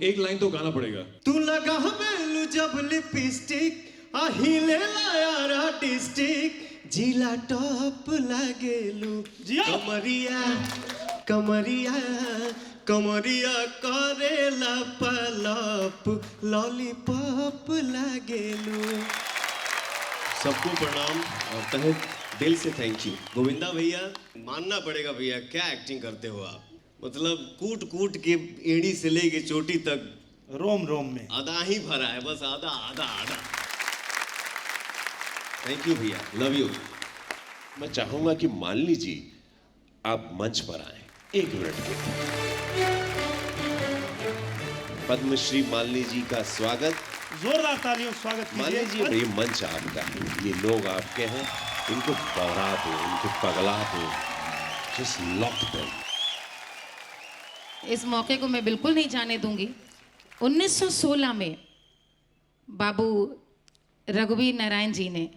एक लाइन तो गाना पड़ेगा। तू लगा बेलू जब लिपस्टिक अहिले लाया डिस्ट्रिक्ट जिला टॉप लागेलू कमरिया कमरिया कमरिया करेला पलप लॉलीपॉप लागेलू। सबको प्रणाम और तहे दिल से थैंक यू। गोविंदा भैया मानना पड़ेगा भैया, क्या एक्टिंग करते हो आप। मतलब कूट कूट के एड़ी से लेके चोटी तक रोम रोम में आधा ही भरा है, बस आधा आधा आधा। थैंक यू भैया, लव यू। मैं चाहूंगा कि मालिनी जी आप मंच पर आए 1 मिनट के लिए। पद्मश्री मालिनी जी का स्वागत, जोरदार तालियों स्वागत कीजिए। मालिनी जी ये मंच आपका है, ये लोग आपके हैं, इनको बौरा दो, इनको पगला दो, जस्ट लॉक देम। इस मौके को मैं बिल्कुल नहीं जाने दूंगी। 1916 में बाबू रघुवीर नारायण जी ने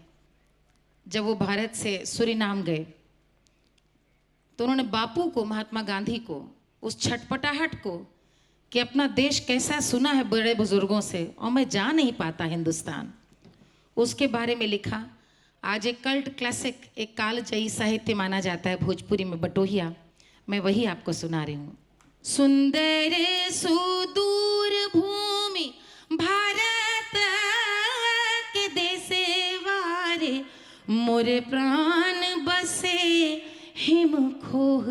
जब वो भारत से सूरीनाम गए तो उन्होंने बापू को, महात्मा गांधी को, उस छटपटाहट को कि अपना देश कैसा सुना है बड़े बुजुर्गों से और मैं जा नहीं पाता हिंदुस्तान, उसके बारे में लिखा। आज एक कल्ट क्लासिक, एक कालजयी साहित्य माना जाता है भोजपुरी में, बटोहिया। मैं वही आपको सुना रही हूँ। सुंदर सुदूर भूमि भारत के देसे वारे मोरे प्राण बसे हिम खोह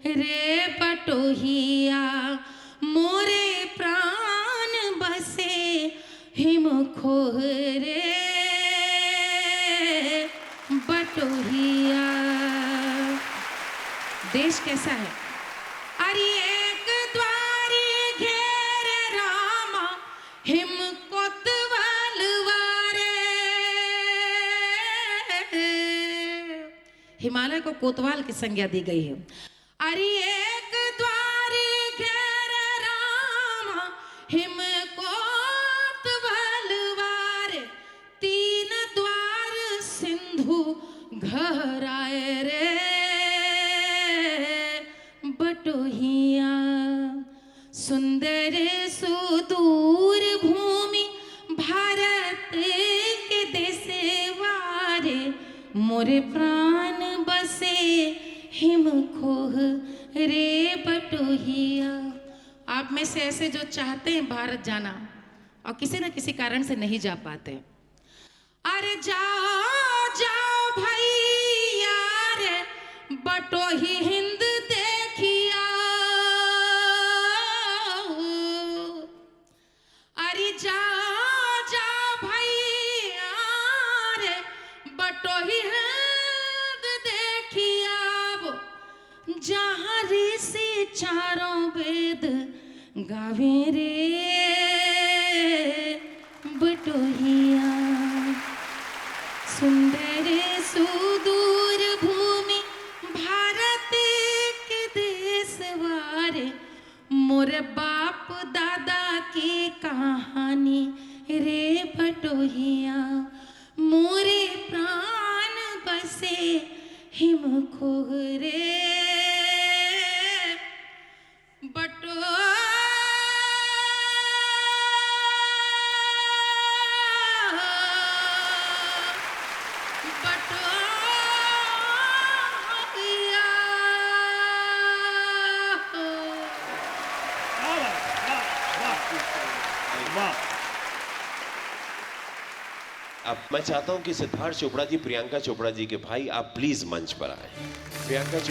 रे बटोहिया, मोरे प्राण बसे हिम खोह रे बटोहिया। देश कैसा है? अरे एक द्वारी घेर रामा हिम कोतवाल वारे। हिमालय को कोतवाल की संज्ञा दी गई है। अरे एक द्वारी घेर रामा हिम कोतवाल वारे, 3 द्वार सिंधु घराए रे बटोहिया। सुंदर सुदूर भूमि भारत के देसे वारे मोरे प्राण बसे हिम खोह रे बटोहिया। आप में से ऐसे जो चाहते हैं भारत जाना और किसी न किसी कारण से नहीं जा पाते, अरे जाओ जाओ भैया रे बटोही हिंद देखिया। अरे जाओ जाओ भैया रे बटोही हिंद देखिया। जहाँ ऋषि चारों वेद गावे रे बटोहिया। सुंदर सुदूर भूमि भारत के देश वारे मोर बाप दादा की कहानी रे बटोहिया। मोरे प्राण बसे हिम खोह रे बटो। अब मैं चाहता हूं कि सिद्धार्थ चोपड़ा जी, प्रियंका चोपड़ा जी के भाई, आप प्लीज मंच पर आए। प्रियंका चोपड़ा